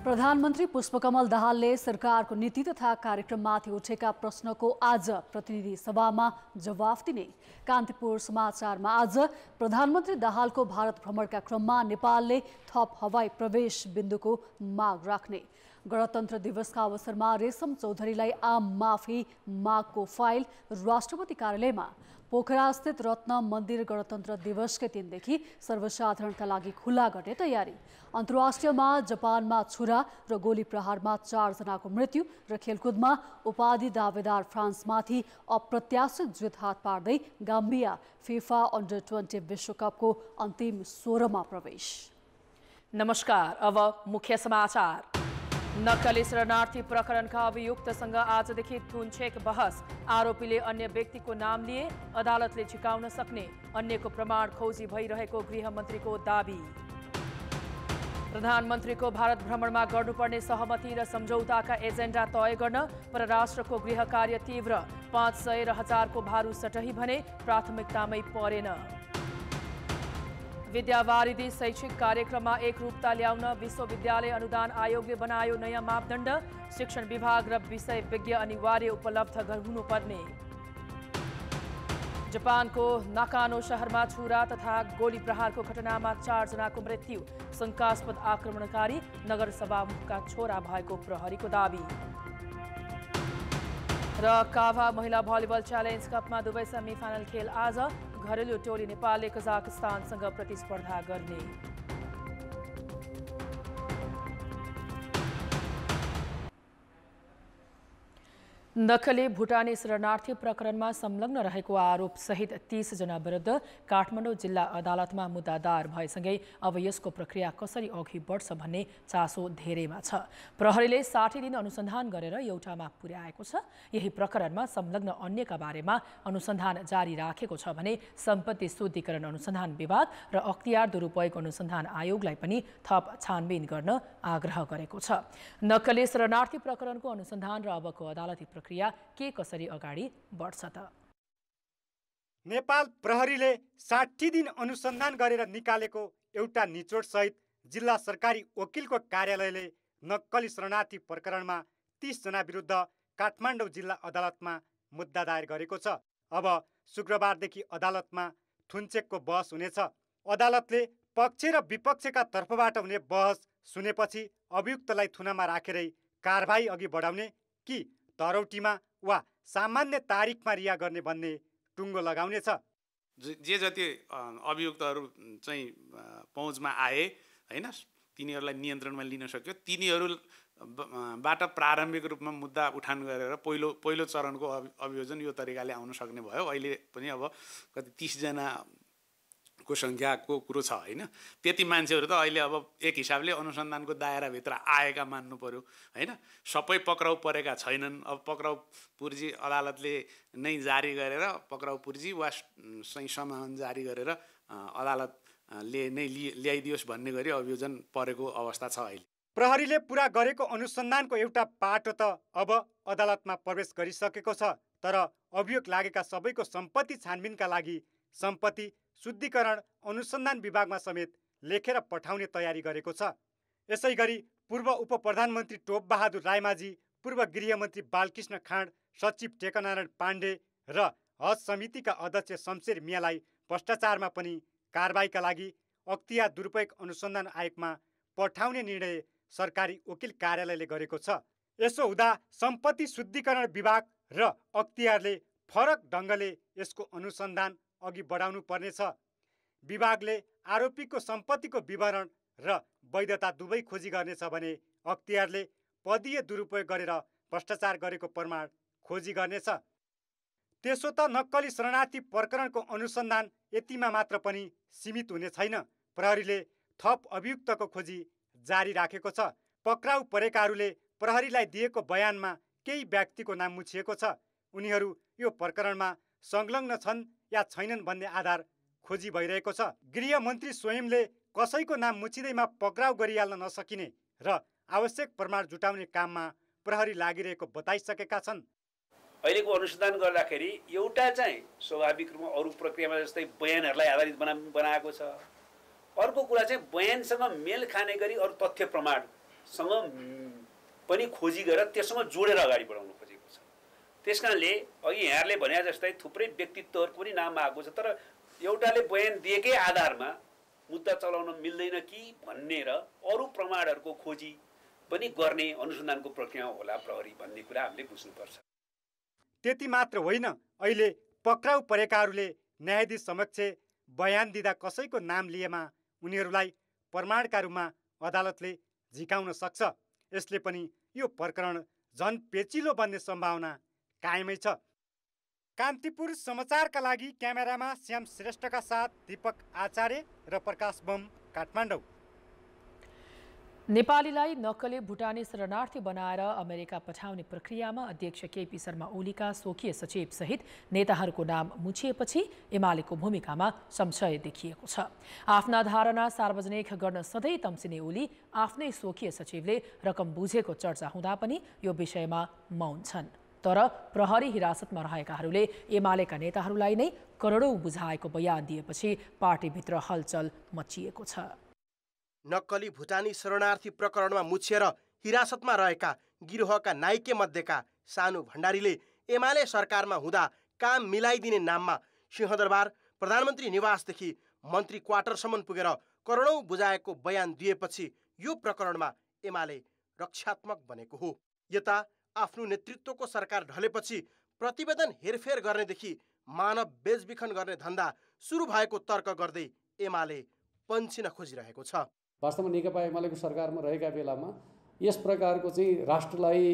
प्रधानमन्त्री पुष्पकमल दाहालले सरकारको नीति तथा कार्यक्रममाथि उठेका प्रश्नको आज प्रतिनिधि सभामा जवाफ दिने। कान्तिपुर समाचारमा आज प्रधानमन्त्री दाहालको भारत भ्रमणका क्रममा नेपालले थप हवाई प्रवेश बिन्दुको माग राख्ने। गणतन्त्र दिवसका अवसरमा रेशम चौधरीलाई आम माफी मागको फाइल राष्ट्रपति कार्यालयमा। पोखरास्थित रत्न मन्दिर गणतन्त्र दिवसकै दिनदेखि सर्वसाधारणका लागि खुला गर्ने तयारी। अन्तर्राष्ट्रियमा जापानमा छुरा र गोली प्रहारमा 4 जनाको मृत्यु र खेलकुदमा उपाधि दावेदार फ्रान्समाथि अप्रत्याशित जित हात पार्दै गाम्बिया फिफा अन्डर 20 विश्वकपको अन्तिम 16मा प्रवेश। नमस्कार, अब मुख्य समाचार। नक्कली शरणार्थी प्रकरणका अभियुक्तसँग आजदेखि थुनछेक बहस। आरोपीले अन्य व्यक्तिको नाम लिए, अदालतले झिकाउन सक्ने। अन्यको प्रमाण खोजी भइरहेको गृहमन्त्रीको दाबी। प्रधानमन्त्रीको भारत भ्रमणमा गर्नुपर्ने सहमति र सम्झौताका एजेन्डा तय गर्न परराष्ट्रको गृह कार्य तीव्र। 500 र 1000 को भारू सटही भने प्राथमिकतामै परेन। विद्यावारिधि शैक्षिक कार्यक्रममा एकरूपता ल्याउन विश्वविद्यालय अनुदान आयोगले बनायो नयाँ मापदण्ड। शिक्षण विभाग र विषय विज्ञ अनिवार्य उपलब्ध हुनुपर्ने। जापानको नाकानो शहरमा छुरा तथा गोली प्रहारको घटनामा 4 जनाको मृत्यु। शङ्कास्पद आक्रमणकारी नगरसभामुखका छोरा भएको प्रहरीको दाबी। र काभा महिला भलिबल च्यालेन्ज कपमा दुवै सेमी फाइनल खेल आज। घरेलु टोली नेपालले कजाकिस्तानसँग प्रतिस्पर्धा गर्ने। नक्कली भुटानी शरणार्थी प्रकरणमा संलग्न रहेको आरोप सहित 30 जना विरुद्ध काठमाडौँ जिल्ला अदालतमा मुद्दा दायर भएसँगै अब यसको प्रक्रिया कसरी अघि बढ्छ भन्ने चासो धेरैमा छ। प्रहरीले 60 दिन अनुसन्धान गरेर एउटामा पुर्याएको छ। यही प्रकरणमा संलग्न अन्यका बारेमा अनुसन्धान जारी राखेको छ भने सम्पत्ति शुद्धिकरण अनुसन्धान विभाग र अख्तियार दुरुपयोग अनुसन्धान आयोगलाई पनि थप छानबिन गर्न आग्रह गरेको छ। नक्कली शरणार्थी प्रकरणको अनुसन्धान र अबको अदालती के कसरी अगाडि बढ्छ त? नेपाल प्रहरीले 60 दिन अनुसन्धान गरेर निकालेको एउटा निचोड सहित जिल्ला सरकारी वकिलको कार्यालयले नक्कली शरणार्थी प्रकरणमा 30 जना विरुद्ध काठमाडौँ जिल्ला अदालतमा मुद्दा दायर गरेको छ। अब शुक्रबारदेखि अदालतमा थुनचेकको बहस हुनेछ। अदालतले पक्ष र विपक्षका तर्फबाट हुने बहस सुनेपछि अभियुक्तलाई थुनामा राखेरै कारबाही अघि बढाउने कि तरौटीमा वा सामान्य तारिखमा रिहा गर्ने भन्ने टुङ्गो लगाउनेछ। जे जति अभियुक्तहरू चाहिँ पहुँचमा आए हैन, तिनीहरूलाई नियन्त्रणमा लिन सक्यो। तिनीहरूबाट प्रारम्भिक रूपमा मुद्दा उठान गरेर पहिलो चरणको अभियोजन यो तरिकाले आउन सक्ने भयो। अहिले पनि अब कति 30 जनाको सङ्ख्याको कुरो छ हैन। त्यति मान्छेहरू त अहिले अब एक हिसाबले अनुसन्धानको दायराभित्र आएका मान्नु पर्यो हैन। सबै पक्राउ परेका छैनन्। अब पक्राउ पूर्जी अदालतले नै जारी गरेर पक्राउ पूर्जी वा सम्मान जारी गरेर अदालतले नै ल्याइदियोस् भन्ने गरी अभियोजन परेको अवस्था छ अहिले। प्रहरीले पुरा गरेको अनुसन्धानको एउटा पाटो त अब अदालतमा प्रवेश गरिसकेको छ। तर अभियोग लागेका सबैको सम्पत्ति छानबिनका लागि सम्पत्ति शुद्धिकरण अनुसन्धान विभागमा समेत लेखेर पठाउने तयारी गरेको छ। यसै गरी पूर्व उप प्रधानमन्त्री टोप बहादुर रायमाझी, पूर्व गृहमन्त्री बालकृष्ण खाँड, सचिव टेकनारायण पाण्डे र हज समितिका अध्यक्ष शमशेर मियालाई भ्रष्टाचारमा पनि कारबाहीका लागि अख्तियार दुरुपयोग अनुसन्धान आयोगमा पठाउने निर्णय सरकारी वकिल कार्यालयले गरेको छ। यसो हुँदा सम्पत्ति शुद्धिकरण विभाग र अख्तियारले फरक ढङ्गले यसको अनुसन्धान अघि बढाउनु पर्नेछ। विभागले आरोपीको सम्पत्तिको विवरण र वैधता दुवै खोजी गर्नेछ भने अख्तियारले पदीय दुरुपयोग गरेर भ्रष्टाचार गरेको प्रमाण खोजी गर्नेछ। त्यसो त नक्कली शरणार्थी प्रकरणको अनुसन्धान यतिमा मात्र पनि सीमित हुने छैन। प्रहरीले थप अभियुक्तको खोजी जारी राखेको छ। पक्राउ परेकाहरूले प्रहरीलाई दिएको बयानमा केही व्यक्तिको नाम मुछिएको छ। उनीहरू यो प्रकरणमा संलग्न छन् या छैनन् भन्ने आधार खोजी भइरहेको छ। गृहमन्त्री स्वयंले कसैको नाम मुछिँदैमा पक्राउ गरिहाल्न नसकिने र आवश्यक प्रमाण जुटाउने काममा प्रहरी लागिरहेको बताइसकेका छन्। अहिलेको अनुसन्धान गर्दाखेरि एउटा चाहिँ स्वाभाविक रूपमा अरू प्रक्रियामा जस्तै बयानहरूलाई आधारित बनाएको छ। अर्को कुरा चाहिँ बयानसँग मेल खाने गरी अरू तथ्य प्रमाण सँग पनि खोजी गरेर त्यससँग जोडेर अगाडि बढाउनु खोजेको छ। त्यसकारणले अघि यहाँहरूले भने जस्तै थुप्रै व्यक्तित्वहरूको पनि नाम आएको छ, तर एउटाले बयान दिएकै आधारमा मुद्दा चलाउन मिल्दैन कि भन्ने र अरू प्रमाणहरूको खोजी पनि गर्ने अनुसन्धानको प्रक्रिया होला प्रहरी भन्ने कुरा हामीले बुझ्नुपर्छ। त्यति मात्र होइन, अहिले पक्राउ परेकाहरूले न्यायाधीश समक्ष बयान दिँदा कसैको नाम लिएमा उनीहरूलाई प्रमाणका रूपमा अदालतले झिकाउन सक्छ। यसले पनि यो प्रकरण झन पेचिलो बन्ने सम्भावना कायमै छ। कान्तिपुर समाचारका लागि क्यामेरामा श्याम श्रेष्ठका साथ दीपक आचार्य र प्रकाश बम, काठमाडौँ। नेपालीलाई नक्कले भुटानी शरणार्थी बनाएर अमेरिका पठाउने प्रक्रियामा अध्यक्ष केपी शर्मा ओलीका स्वकीय सचिव सहित नेताहरूको नाम मुछिएपछि एमालेको भूमिकामा संशय देखिएको छ। आफ्ना धारणा सार्वजनिक गर्न सधैँ तम्सिने ओली आफ्नै स्वकीय सचिवले रकम बुझेको चर्चा हुँदा पनि यो विषयमा मौन छन्। तर प्रहरी हिरासतमा रहेकाहरूले एमालेका नेताहरूलाई नै करोडौं बुझाएको बयान दिएपछि पार्टीभित्र हलचल मचिएको छ। नक्कली भुटानी शरणार्थी प्रकरणमा मुछिएर हिरासतमा रहेका गिरोहका नाइके मध्येका सानु भण्डारीले एमाले सरकारमा हुँदा काम मिलाइदिने नाममा सिंहदरबार, प्रधानमन्त्री निवासदेखि मन्त्री क्वार्टरसम्म पुगेर करोडौं बुझाएको बयान दिएपछि यो प्रकरणमा एमाले रक्षात्मक बनेको हो। यता आफ्नो नेतृत्वको सरकार ढलेपछि प्रतिवेदन हेरफेर गर्नेदेखि मानव बेचबिखन गर्ने धन्दा सुरु भएको तर्क गर्दै एमाले पन्छिन खोजिरहेको छ। वास्तवमा नेकपा एमालेको सरकारमा रहेका बेलामा यस प्रकारको चाहिँ राष्ट्रलाई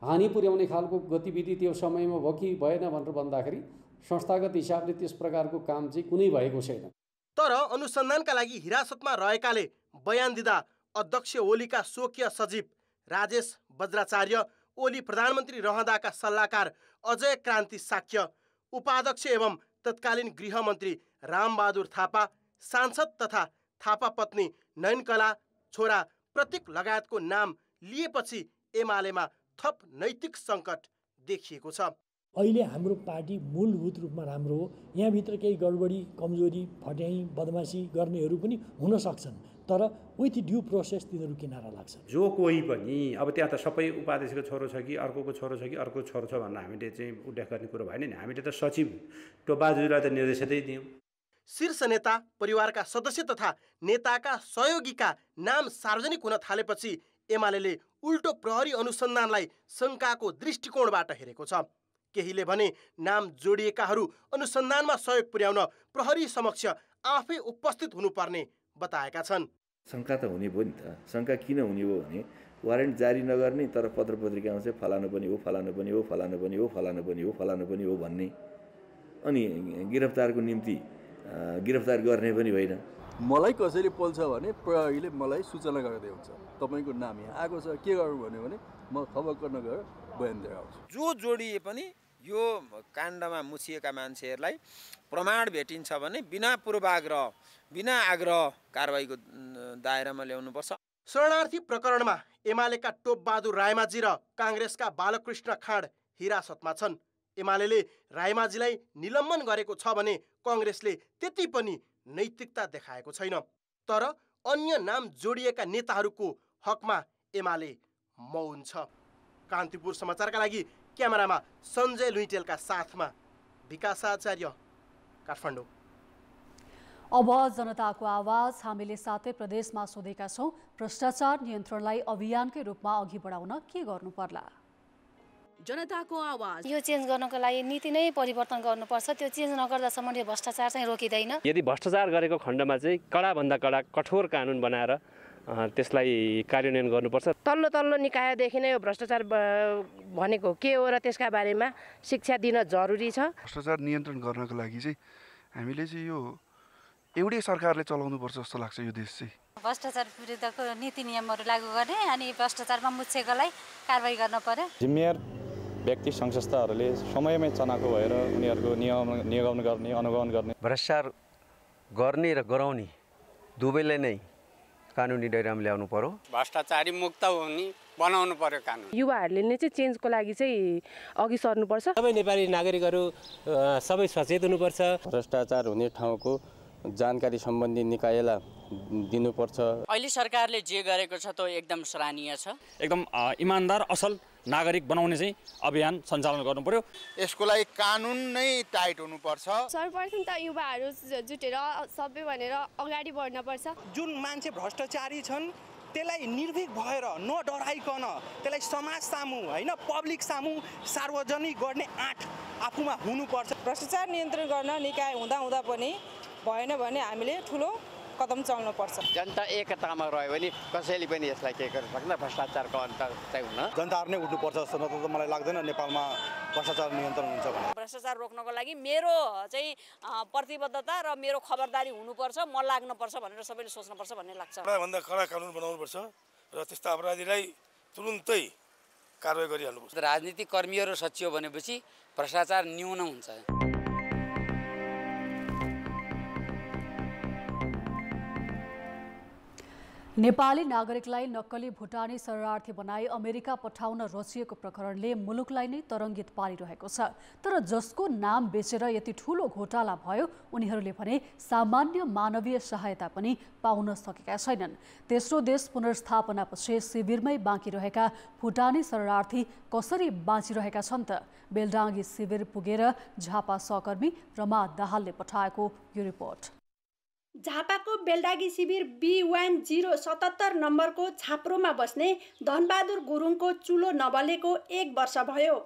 हानि पुर्याउने खालको गतिविधि त्यो समयमा भयो कि भएन भनेर भन्दाखेरि संस्थागत हिसाबले त्यस प्रकारको काम चाहिँ कुनै भएको छैन। तर अनुसन्धानका लागि हिरासतमा रहेकाले बयान दिँदा अध्यक्ष ओलीका स्वकीय सचिव राजेश बज्राचार्य, ओली प्रधानमन्त्री रहँदाका सल्लाहकार अजय क्रान्ति साक्य, उपाध्यक्ष एवं तत्कालीन गृहमन्त्री रामबहादुर थापा, सांसद तथा थापा पत्नी नयनकला छोरा प्रतीक लगायतको नाम लिएपछि एमालेमा थप नैतिक सङ्कट देखिएको छ। अहिले हाम्रो पार्टी मूलभूत रूपमा राम्रो हो। यहाँभित्र केही गडबडी, कमजोरी, फट्याइ, बदमासी गर्नेहरू पनि हुन सक्छन्, तर विथ ड्यू प्रोसेस तिनीहरू किनारा लाग्छ। जो कोही पनि अब त्यहाँ त सबै उपाध्यक्षको छोरो छ कि अर्कोको छोरो छ कि अर्को छोरो छ भनेर हामीले चाहिँ उल्लेख गर्ने कुरो भएन नि। हामीले त सचिव टोपाजुलाई त निर्देशनै दियौँ। शीर्ष नेता, परिवारका सदस्य तथा नेताका सहयोगीका नाम सार्वजनिक हुन थालेपछि एमाले उल्टो प्रहरी अनुसन्धानलाई शङ्काको दृष्टिकोणबाट हेरेको छ। केहीले भने नाम जोडिएकाहरू अनुसन्धानमा सहयोग पुर्याउन प्रहरी समक्ष आफै उपस्थित हुनुपर्ने बताएका छन्। शङ्का त हुने भयो नि त। शङ्का किन हुने हो भने वारेन्ट जारी नगर्ने तर पत्र पत्रिकामा चाहिँ फलानु पनि हो, फलानु पनि हो, फलानु पनि हो, फलानु पनि हो, फलानु पनि हो भन्ने, अनि गिरफ्तारको निम्ति गिरफ्तार गर्ने पनि होइन। मलाई कसैले पोल्छ भने प्रहरीले मलाई सूचना गर्दै हुन्छ, तपाईँको नाम यहाँ आएको छ, के गर्नु भन्यो भने म खबक्क नगएर बयान दिएर आउँछु। जो जोडिए पनि यो काण्डमा मुछिएका मान्छेहरूलाई प्रमाण भेटिन्छ भने बिना पूर्वाग्रह, बिना आग्रह कारबाहीको दायरामा ल्याउनुपर्छ। शरणार्थी प्रकरणमा एमालेका टोपबहादुर रायमाझी र काङ्ग्रेसका बालकृष्ण खाँड हिरासतमा छन्। एमाले रायमाझीलाई निलम्बन गरेको छ भने कङ्ग्रेसले त्यति पनि नैतिकता देखाएको छैन। तर अन्य नाम जोडिएका नेताहरूको हकमा एमाले मौन छ। कान्तिपुर समाचारका लागि क्यामेरामा सञ्जय लुइटेलका साथमा विकास आचार्य, काठमाडौँ। अब जनताको आवाज हामीले सातै प्रदेशमा सोधेका छौँ। भ्रष्टाचार नियन्त्रणलाई अभियानकै रूपमा अघि बढाउन के गर्नु पर्ला? जनताको आवाज। यो चेन्ज गर्नको लागि नीति नै परिवर्तन गर्नुपर्छ। त्यो चेन्ज नगर्दासम्म यो भ्रष्टाचार चाहिँ रोकिँदैन। यदि भ्रष्टाचार गरेको खण्डमा चाहिँ कडाभन्दा कडा कठोर कानुन बनाएर त्यसलाई कार्यान्वयन गर्नुपर्छ। तल्लो निकायदेखि नै यो भ्रष्टाचार भनेको के हो र त्यसका बारेमा शिक्षा दिन जरुरी छ। भ्रष्टाचार नियन्त्रण गर्नको लागि चाहिँ हामीले चाहिँ यो एउटै सरकारले चलाउनुपर्छ जस्तो लाग्छ। यो देश चाहिँ भ्रष्टाचार विरुद्धको नीति नियमहरू लागू गर्ने अनि भ्रष्टाचारमा मुछेकोलाई कारबाही गर्न पर्यो। जिम्मेवार व्यक्ति संस्थाहरूले समयमै चनाखो भएर उनीहरूको नियमन गर्ने, अनुगमन गर्ने। भ्रष्टाचार गर्ने र गराउने दुवैलाई नै कानुनी दायरामा ल्याउनु पर्यो। भ्रष्टाचारी मुक्त हुने बनाउनु पर्यो कानुन। युवाहरूले नै चाहिँ चेन्जको लागि चाहिँ अघि सर्नुपर्छ। सबै नेपाली नागरिकहरू सबै सचेत हुनुपर्छ। भ्रष्टाचार हुने ठाउँको जानकारी सम्बन्धी निकायलाई दिनुपर्छ। अहिले सरकारले जे गरेको छ त्यो एकदम सराहनीय छ। एकदम इमान्दार असल नागरिक बनाउने चाहिँ अभियान सञ्चालन गर्नु पर्यो। यसको लागि कानुन नै टाइट हुनुपर्छ। सर्वप्रथम त युवाहरू जुटेर सबै भनेर अगाडि बढ्नुपर्छ। जुन मान्छे भ्रष्टाचारी छन् त्यसलाई निर्भीक भएर नडराइकन त्यसलाई समाज सामु होइन पब्लिक सामु सार्वजनिक गर्ने आँट आफूमा हुनुपर्छ। भ्रष्टाचार नियन्त्रण गर्न निकाय हुँदा पनि भएन भने हामीले ठुलो कदम चल्नुपर्छ। जनता एकतामा रह्यो भने कसैले पनि यसलाई के गर्न सक्दैन। भ्रष्टाचारको अन्त चाहिँ हुन जनताहरू नै उठ्नुपर्छ जस्तो नत्र त मलाई लाग्दैन नेपालमा भ्रष्टाचार नियन्त्रण हुन्छ भने। भ्रष्टाचार रोक्नको लागि मेरो चाहिँ प्रतिबद्धता र मेरो खबरदारी हुनुपर्छ, म लाग्नुपर्छ भनेर सबैले सोच्नुपर्छ भन्ने लाग्छ। भन्दा कडा कानुन बनाउनुपर्छ र त्यस्ता अपराधीलाई तुरुन्तै कारबाही गरिहाल्नुपर्छ। राजनीतिक कर्मीहरू सचियो भनेपछि भ्रष्टाचार न्यून हुन्छ। नेपाली नागरिकलाई नक्कली भुटानी शरणार्थी बनाई अमेरिका पठाउन रचिएको प्रकरणले मुलुकलाई नै तरङ्गित पारिरहेको छ। तर जसको नाम बेचेर यति ठूलो घोटाला भयो उनीहरूले भने सामान्य मानवीय सहायता पनि पाउन सकेका छैनन्। तेस्रो देश पुनर्स्थापनापछि शिविरमै बाँकी रहेका भुटानी शरणार्थी कसरी बाँचिरहेका छन् त? बेलडाङ्गी शिविर पुगेर झापा सहकर्मी रमा दाहालले पठाएको यो रिपोर्ट। झापाको बेलडागी शिविर B1077 नम्बरको छाप्रोमा बस्ने धनबहादुर गुरुङको चुलो नबलेको 1 वर्ष भयो।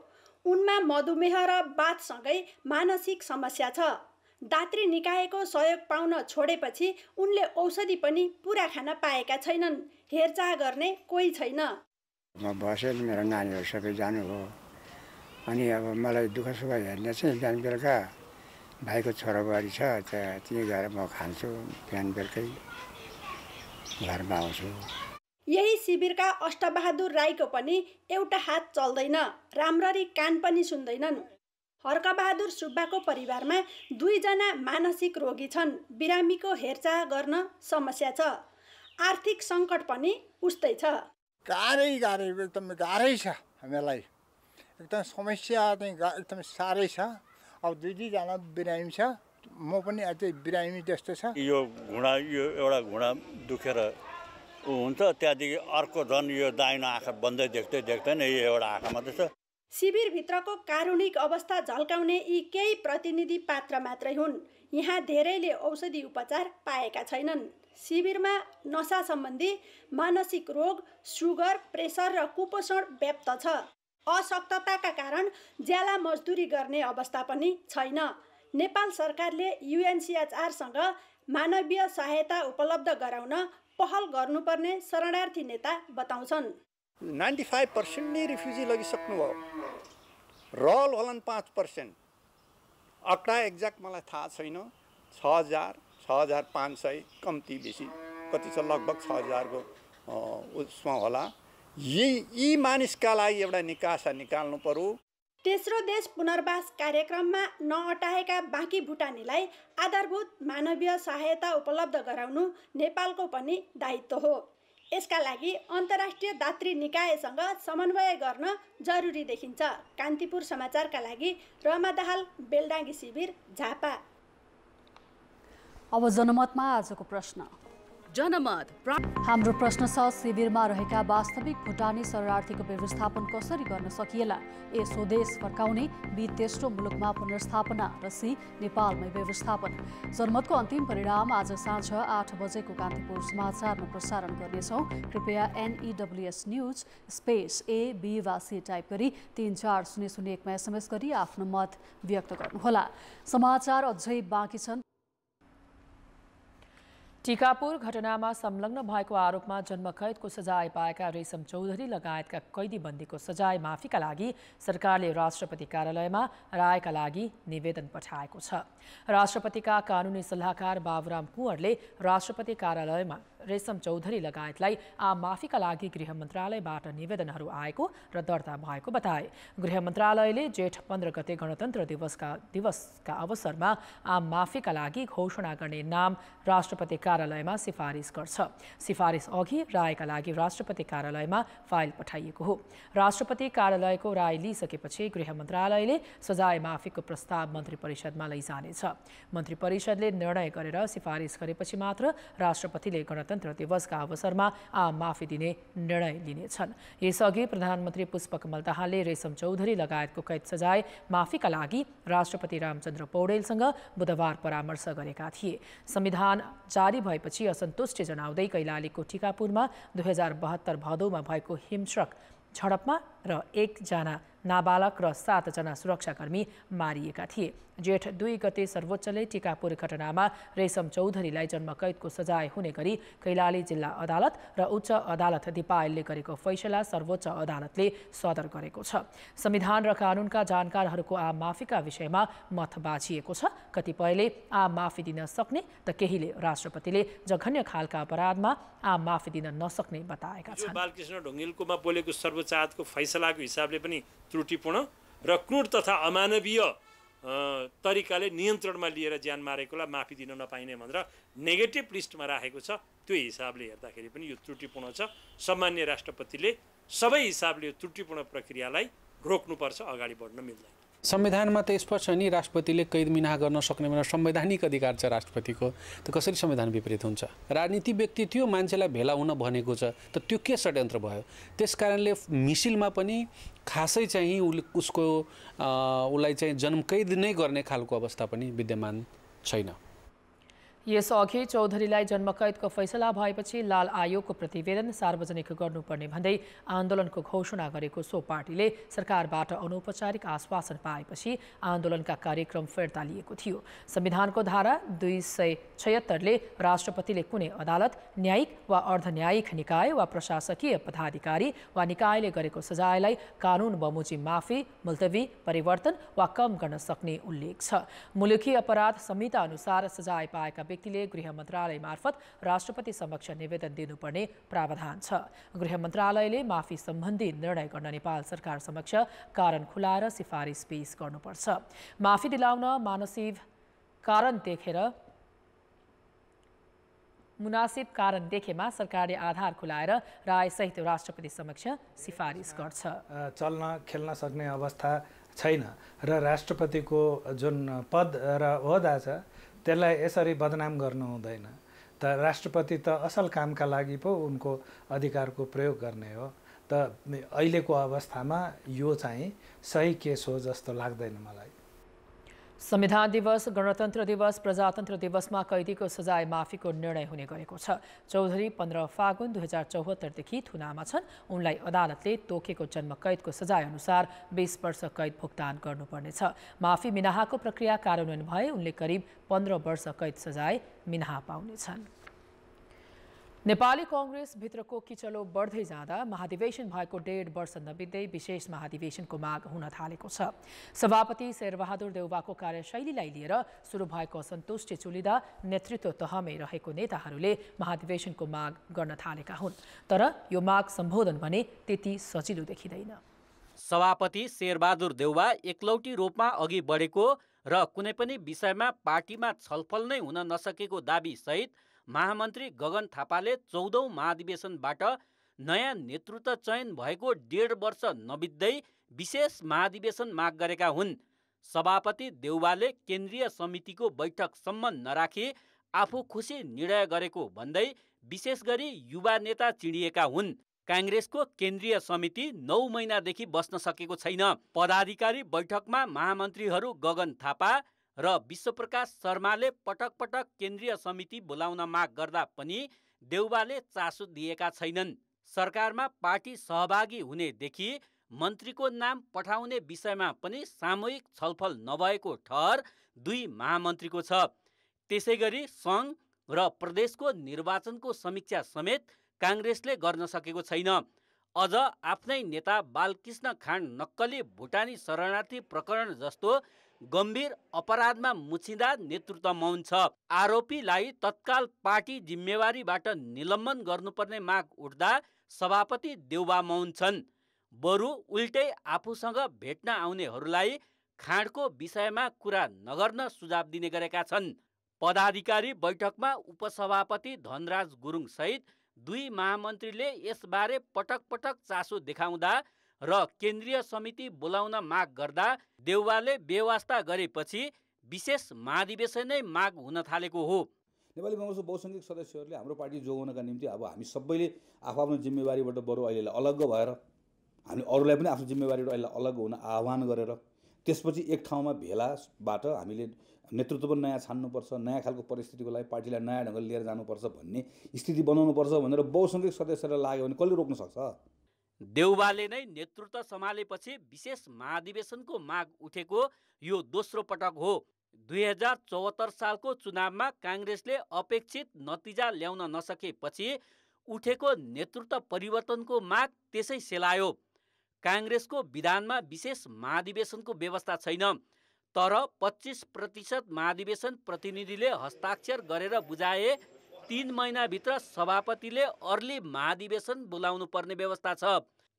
उनमा मधुमेह र बाथसँगै मानसिक समस्या छ। दात्री निकायको सहयोग पाउन छोडेपछि उनले औषधि पनि पुरा खान पाएका छैनन्। हेरचाह गर्ने कोही छैन। म बसेँ, मेरो नानीहरू सबै जानुभयो। अनि अब मलाई दुःख सुख हेर्ने चाहिँ बिहान बेलुका भाइको छोराबुहारी छ, त्यहीँ गएर म खान्छु, बिहान बेलुकै घरमा आउँछु। यही शिविरका अष्टबहादुर राईको पनि एउटा हात चल्दैन, राम्ररी कान पनि सुन्दैनन्। हर्कबहादुर सुब्बाको परिवारमा 2 जना मानसिक रोगी छन्। बिरामीको हेरचाह गर्न समस्या छ। आर्थिक सङ्कट पनि उस्तै छ। गाह्रै एकदम गाह्रै छ हामीलाई। एकदम समस्या चाहिँ एकदम साह्रै छ। अब 2 जना बिरामी छ, म पनि अझै बिरामी जस्तो छ। यो एउटा घुँडा दुखेर हुन्छ, त्यहाँदेखि अर्को झन् यो दाहिनो आँखा बन्दै देख्दैन, यो एउटा आँखा मात्रै छ। शिविरभित्रको कारुणिक अवस्था झल्काउने यी केही प्रतिनिधि पात्र मात्रै हुन्। यहाँ धेरैले औषधि उपचार पाएका छैनन्। शिविरमा नशा सम्बन्धी मानसिक रोग, सुगर, प्रेसर र कुपोषण व्याप्त छ। अशक्तताका कारण ज्याला मजदुरी गर्ने अवस्था पनि छैन। नेपाल सरकारले UNHCRसँग मानवीय सहायता उपलब्ध गराउन पहल गर्नुपर्ने शरणार्थी नेता बताउँछन्। 95% नै रिफ्युजी लगिसक्नुभयो। रहल होलान् 5%। आँकडा एक्ज्याक्ट मलाई थाहा छैन। 6000, 6500 कम्ती बेसी कति छ, लगभग 6000 को उसमा होला। यी मानिसका लागि एउटा निकासा निकाल्नु पर्यो। तेस्रो देश पुनर्वास कार्यक्रममा नअटाएका बाँकी भुटानीलाई आधारभूत मानवीय सहायता उपलब्ध गराउनु नेपालको पनि दायित्व हो। यसका लागि अन्तर्राष्ट्रिय दात्री निकायसँग समन्वय गर्न जरुरी देखिन्छ। कान्तिपुर समाचारका लागि रमा दाहाल, बेलडाङ्गी शिविर, झापा। अब जनमतमा आजको प्रश्न। जनमत हाम्रो प्रश्न छ, शिविरमा रहेका वास्तविक भुटानी शरणार्थीको व्यवस्थापन कसरी गर्न सकिएला? ए, स्वदेश फर्काउने, बी, तेस्रो मुलुकमा पुनर्स्थापना र सी, नेपालमै व्यवस्थापन। जनमतको अन्तिम परिणाम आज साँझ 8 बजेको कान्तिपुर समाचारमा प्रसारण गर्नेछौँ। कृपया NEWS news space A, B वा C टाइप गरी 34001मा SMS गरी आफ्नो मत व्यक्त गर्नुहोला। समाचार अझै बाँकी छन्। टिकापुर घटनामा संलग्न भएको आरोपमा जन्मकैदको सजाय पाएका रेशम चौधरी लगायतका कैदीबन्दीको सजाय माफीका लागि सरकारले राष्ट्रपति कार्यालयमा रायका लागि निवेदन पठाएको छ। राष्ट्रपतिका कानुनी सल्लाहकार बाबुराम कुँवरले राष्ट्रपति कार्यालयमा रेशम चौधरी लगायतलाई आम माफीका लागि गृह मन्त्रालयबाट निवेदनहरू आएको र दर्ता भएको बताए। गृह मन्त्रालयले जेठ 15 गते गणतन्त्र दिवसका अवसरमा आम माफीका लागि घोषणा गर्ने नाम राष्ट्रपति कार्यालयमा सिफारिस गर्छ। सिफारिस अघि रायका लागि राष्ट्रपति कार्यालयमा फाइल पठाइएको हो। राष्ट्रपति कार्यालयको राय लिइसकेपछि गृह मन्त्रालयले सजाय माफीको प्रस्ताव मन्त्री परिषदमा लैजानेछ। मन्त्री परिषदले निर्णय गरेर सिफारिस गरेपछि मात्र राष्ट्रपतिले गणतन्त्र दिवसका अवसरमा आम माफी दिने निर्णय लिनेछन्। यसअघि प्रधानमन्त्री पुष्पकमल दाहालले रेशम चौधरी लगायतको कैद सजाय माफीका लागि राष्ट्रपति रामचन्द्र पौडेलसँग बुधबार परामर्श गरेका थिए। संविधान जारी भएपछि असन्तुष्टि जनाउँदै कैलालीको टिकापुरमा 2072 भदौमा भएको हिंस्रक झडपमा र 1 जना नाबालक र 7 जना सुरक्षाकर्मी मारिएका थिए। जेठ 2 गते सर्वोच्चले टिकापुर घटनामा रेशम चौधरीलाई जन्मकैदको सजाय हुने गरी कैलाली जिल्ला अदालत र उच्च अदालत दिपायलले गरेको फैसला सर्वोच्च अदालतले सदर गरेको छ। संविधान र कानुनका जानकारहरूको आम माफीका विषयमा मत बाझिएको छ। कतिपयले आम माफी दिन सक्ने त केहीले राष्ट्रपतिले जघन्य खालका अपराधमा आम माफी दिन नसक्ने बताएका छन्। बालकृष्ण ढुङ्गेलकोमा बोलेको सर्वोच्च अदालतको फैसलाको हिसाबले पनि त्रुटिपूर्ण र क्रूर तथा अमानवीय तरिकाले नियन्त्रणमा लिएर ज्यान मारेकोलाई माफी दिन नपाइने भनेर नेगेटिभ लिस्टमा राखेको छ। त्यो हिसाबले हेर्दाखेरि पनि यो त्रुटिपूर्ण छ। सम्मान्य राष्ट्रपतिले सबै हिसाबले यो त्रुटिपूर्ण प्रक्रियालाई रोक्नुपर्छ, अगाडि बढ्न मिल्दैन। संविधानमा त स्पष्ट नि राष्ट्रपतिले कैद मिनाह गर्न सक्ने भनेर संवैधानिक अधिकार छ राष्ट्रपतिको। त कसरी संविधान विपरीत हुन्छ? राजनीति व्यक्ति थियो, मान्छेलाई भेला हुन भनेको छ, त त्यो के षड्यन्त्र भयो? त्यसकारणले मिसिलमा पनि खासै चाहिँ उसलाई चाहिँ जन्मकैद नै गर्ने खालको अवस्था पनि विद्यमान छैन। यसअघि चौधरीलाई जन्मकैदको फैसला भएपछि लाल आयोगको प्रतिवेदन सार्वजनिक गर्नुपर्ने भन्दै आन्दोलनको घोषणा गरेको सो पार्टीले सरकारबाट अनौपचारिक आश्वासन पाएपछि आन्दोलनका कार्यक्रम फिर्ता लिएको थियो। संविधानको धारा 276ले राष्ट्रपतिले कुनै अदालत, न्यायिक वा अर्धन्यायिक निकाय वा प्रशासकीय पदाधिकारी वा निकायले गरेको सजायलाई कानुन बमोजिम माफी, मुल्तवी, परिवर्तन वा कम गर्न सक्ने उल्लेख छ। मुलुकी अपराध संहिता अनुसार सजाय पाएका व्यक्तिले गृह मन्त्रालय मार्फत राष्ट्रपति समक्ष निवेदन दिनुपर्ने प्रावधान छ। गृह मन्त्रालयले माफी सम्बन्धी निर्णय गर्न नेपाल सरकार समक्ष कारण खुलाएर सिफारिस पेश गर्नुपर्छ। माफी दिलाउन मुनासिब कारण देखेमा सरकारले आधार खुलाएर रायसहित राष्ट्रपति समक्ष सिफारिस गर्छ। चल्न खेल्न सक्ने अवस्था छैन र राष्ट्रपतिको जुन पद र ओहदा छ त्यसलाई यसरी बदनाम गर्नु हुँदैन। त राष्ट्रपति त असल कामका लागि पो उनको अधिकारको प्रयोग गर्ने हो। त अहिलेको अवस्थामा यो चाहिँ सही केस हो जस्तो लाग्दैन मलाई। संविधान दिवस, गणतन्त्र दिवस, प्रजातन्त्र दिवसमा कैदीको सजाय माफीको निर्णय हुने गरेको छ। चौधरी 15 फागुन 2074 देखि थुनामा छन्। उनलाई अदालतले तोकेको जन्मकैदको सजाय अनुसार 20 वर्ष कैद भुक्तान गर्नुपर्नेछ। माफी मिनाहाको प्रक्रिया कार्यान्वयन भए उनले करिब 15 वर्ष कैद सजाय मिनाहा पाउनेछन्। नेपाली कांग्रेसभित्रको किचलो बढ्दै जाँदा महाधिवेशन भएको 1.5 वर्ष नबित्दै विशेष महाधिवेशनको माग हुन थालेको छ। सभापति शेरबहादुर देउवाको कार्यशैलीलाई लिएर सुरु भएको असन्तुष्टि चुलिँदा नेतृत्व तहमै रहेको नेताहरूले महाधिवेशनको माग गर्न थालेका हुन्। तर यो माग सम्बोधन भने त्यति सजिलो देखिँदैन। सभापति शेरबहादुर देउवा एकलौटी रूपमा अघि बढेको र कुनै पनि विषयमा पार्टीमा छलफल नै हुन नसकेको दाबी सहित महामन्त्री गगन थापाले 14औं महाधिवेशनबाट नयाँ नेतृत्व चयन भएको 1.5 वर्ष नबित्दै विशेष महाधिवेशन माग गरेका हुन्। सभापति देउवाले केन्द्रीय समितिको बैठकसम्म नराखी आफू खुसी निर्णय गरेको भन्दै विशेष गरी युवा नेता चिडिएका हुन्। कांग्रेसको केन्द्रीय समिति 9 महिनादेखि बस्न सकेको छैन। पदाधिकारी बैठकमा महामन्त्रीहरू गगन थापा र विश्वप्रकाश शर्माले पटक पटक केन्द्रीय समिति बोलाउन माग गर्दा पनि देउवाले चासो दिएका छैनन्। सरकारमा पार्टी सहभागी हुनेदेखि मन्त्रीको नाम पठाउने विषयमा पनि सामूहिक छलफल नभएको ठहर 2 महामन्त्रीको छ। त्यसैगरी सङ्घ र प्रदेशको निर्वाचनको समीक्षा समेत कांग्रेसले गर्न सकेको छैन। अझ आफ्नै नेता बालकृष्ण खाँड नक्कली भुटानी शरणार्थी प्रकरण जस्तो गम्भीर अपराधमा मुछिँदा नेतृत्व मौन छ। आरोपीलाई तत्काल पार्टी जिम्मेवारीबाट निलम्बन गर्नुपर्ने माग उठ्दा सभापति देउबा मौन छन्। बरु उल्टै आफूसँग भेट्न आउनेहरूलाई खाँडको विषयमा कुरा नगर्न सुझाव दिने गरेका छन्। पदाधिकारी बैठकमा उपसभापति धनराज गुरुङ सहित 2 महामन्त्रीले यसबारे पटक पटक चासो देखाउँदा र केन्द्रीय समिति बोलाउन माग गर्दा देउवाले बेवास्ता गरेपछि विशेष महाधिवेशनै माग हुन थालेको हो। नेपाली काङ्ग्रेसको बहुसङ्ख्यक सदस्यहरूले हाम्रो पार्टी जोगाउनका निम्ति अब हामी सबैले आफ्नो जिम्मेवारीबाट बरु अहिले अलग्ग भएर हामी अरूलाई पनि आफ्नो जिम्मेवारीबाट अहिले अलग्ग हुन आह्वान गरेर त्यसपछि एक ठाउँमा भेलाबाट हामीले नेतृत्व पनि नयाँ छान्नुपर्छ, नयाँ खालको परिस्थितिको लागि पार्टीलाई नयाँ ढङ्गले लिएर जानुपर्छ भन्ने स्थिति बनाउनुपर्छ भनेर बहुसङ्ख्यक सदस्यहरूलाई लाग्यो भने कसले रोक्न सक्छ? देउवाले नै नेतृत्व सम्हालेपछि विशेष महाधिवेशनको माग उठेको यो दोस्रो पटक हो। 2074 सालको चुनावमा काङ्ग्रेसले अपेक्षित नतिजा ल्याउन नसकेपछि उठेको नेतृत्व परिवर्तनको माग त्यसै सेलायो। काङ्ग्रेसको विधानमा विशेष महाधिवेशनको व्यवस्था छैन, तर 25% महाधिवेशन प्रतिनिधिले हस्ताक्षर गरेर बुझाए 3 महिनाभित्र सभापतिले अर्ली महाधिवेशन बोलाउनु पर्ने व्यवस्था छ।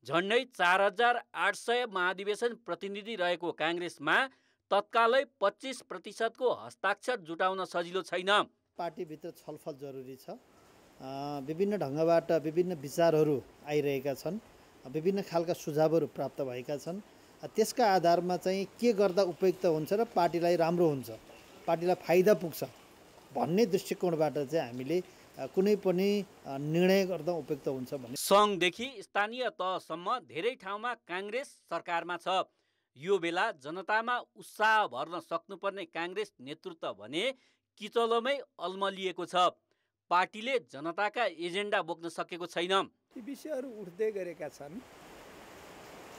झन्डै 4800 महाधिवेशन प्रतिनिधि रहेको काङ्ग्रेसमा तत्कालै 25% को हस्ताक्षर जुटाउन सजिलो छैन। पार्टीभित्र छलफल जरुरी छ। विभिन्न ढङ्गबाट विभिन्न विचारहरू आइरहेका छन्, विभिन्न खालका सुझावहरू प्राप्त भएका छन्। त्यसका आधारमा चाहिँ के गर्दा उपयुक्त हुन्छ र पार्टीलाई राम्रो हुन्छ, पार्टीलाई फाइदा पुग्छ भन्ने दृष्टिकोणबाट चाहिँ हामीले कुनै पनि निर्णय गर्दा उपयुक्त हुन्छ भन्ने। सङ्घदेखि स्थानीय तहसम्म धेरै ठाउँमा काङ्ग्रेस सरकारमा छ। यो बेला जनतामा उत्साह भर्न सक्नुपर्ने काङ्ग्रेस नेतृत्व भने किचलोमै अल्मलिएको छ। पार्टीले जनताका एजेन्डा बोक्न सकेको छैन। यी विषयहरू उठ्दै गरेका छन्।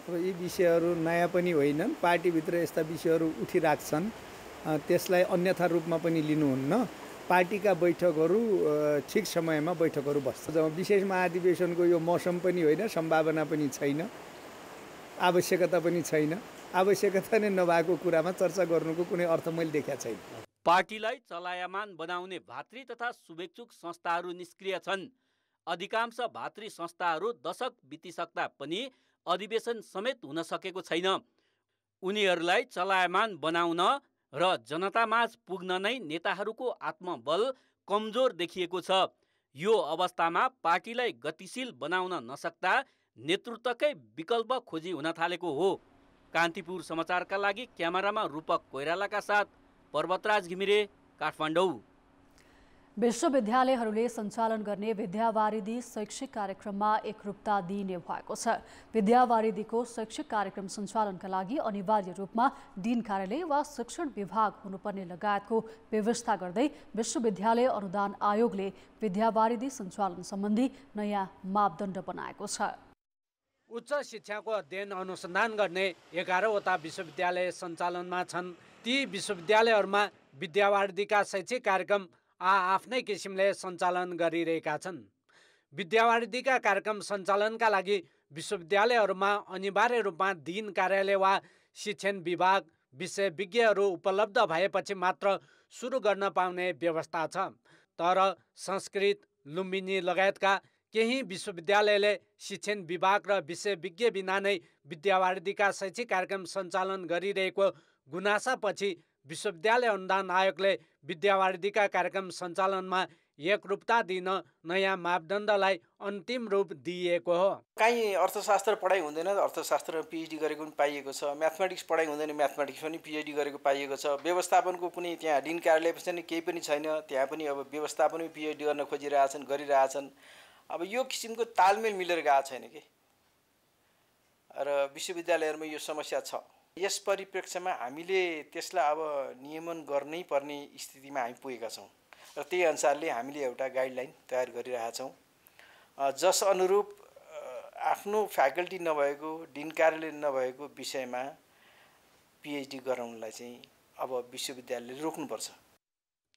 अब यी विषयहरू नयाँ पनि होइनन्। पार्टीभित्र यस्ता विषयहरू उठिराख्छन्, त्यसलाई अन्यथा रूपमा पनि लिनुहुन्न। पार्टीका बैठकहरू ठिक समयमा बैठकहरू बस्छ। विशेष महाधिवेशनको यो मौसम पनि होइन, सम्भावना पनि छैन, आवश्यकता पनि छैन। आवश्यकता नै नभएको कुरामा चर्चा गर्नुको कुनै अर्थ मैले देखेको छैन। पार्टीलाई चलायमान बनाउने भातृ तथा शुभेच्छुक संस्थाहरू निष्क्रिय छन्। अधिकांश भातृ संस्थाहरू दशक बितिसक्दा पनि अधिवेशन समेत हुन सकेको छैन। उनीहरूलाई चलायमान बनाउन र जनतामाझ पुग्न नै नेताहरूको आत्मबल कमजोर देखिएको छ। यो अवस्थामा पार्टीलाई गतिशील बनाउन नसक्दा नेतृत्वकै विकल्प खोजी हुन थालेको हो। कान्तिपुर समाचारका लागि क्यामेरामा रूपक कोइरालाका साथ पर्वतराज घिमिरे, काठमाडौँ। विश्वविद्यालयहरूले सञ्चालन गर्ने विद्यावारिधि शैक्षिक कार्यक्रममा एकरूपता दिइने भएको छ। विद्यावारिधिको शैक्षिक कार्यक्रम सञ्चालनका लागि अनिवार्य रूपमा डिन कार्यालय वा शिक्षण विभाग हुनुपर्ने लगायतको व्यवस्था गर्दै विश्वविद्यालय अनुदान आयोगले विद्यावारिधि सञ्चालन सम्बन्धी नयाँ मापदण्ड बनाएको छ। उच्च शिक्षाको अध्ययन अनुसन्धान गर्ने 11वटा विश्वविद्यालय सञ्चालनमा छन्। ती विश्वविद्यालयहरूमा विद्यावारिधिका शैक्षिक कार्यक्रम आफ्नै किसिमले सञ्चालन गरिरहेका छन्। विद्यावारिधिका कार्यक्रम सञ्चालनका लागि विश्वविद्यालयहरूमा अनिवार्य रूपमा डिन कार्यालय वा शिक्षण विभाग विषय विज्ञहरू उपलब्ध भएपछि मात्र सुरु गर्न पाउने व्यवस्था छ। तर संस्कृत, लुम्बिनी लगायतका केही विश्वविद्यालयले शिक्षण विभाग र विषय विज्ञ बिना नै विद्यावारिधिका शैक्षिक कार्यक्रम सञ्चालन गरिरहेको गुनासापछि विश्वविद्यालय अनुदान आयोगले विद्यावारिधिका कार्यक्रम सञ्चालनमा एकरूपता दिन नयाँ मापदण्डलाई अन्तिम रूप दिएको हो। काहीँ अर्थशास्त्र पढाइ हुँदैन, अर्थशास्त्रमा पिएचडी गरेको पनि पाइएको छ। म्याथमेटिक्स पढाइ हुँदैन, म्याथमेटिक्स पनि पिएचडी गरेको पाइएको छ। व्यवस्थापनको कुनै त्यहाँ डिन कार्यालय पनि केही पनि छैन, त्यहाँ पनि अब व्यवस्थापन पिएचडी गर्न खोजिरहेछन्, गरिरहेछन्। अब यो किसिमको तालमेल मिलेर गएको छैन कि, र विश्वविद्यालयहरूमा यो समस्या छ। यस परिप्रेक्ष्यमा हामीले त्यसलाई अब नियमन गर्नै पर्ने स्थितिमा हामी पुगेका छौँ र त्यही अनुसारले हामीले एउटा गाइडलाइन तयार गरिरहेका छौँ, जस अनुरूप आफ्नो फ्याकल्टी नभएको, डिन कार्यालय नभएको विषयमा पिएचडी गराउनलाई चाहिँ अब विश्वविद्यालयले रोक्नुपर्छ।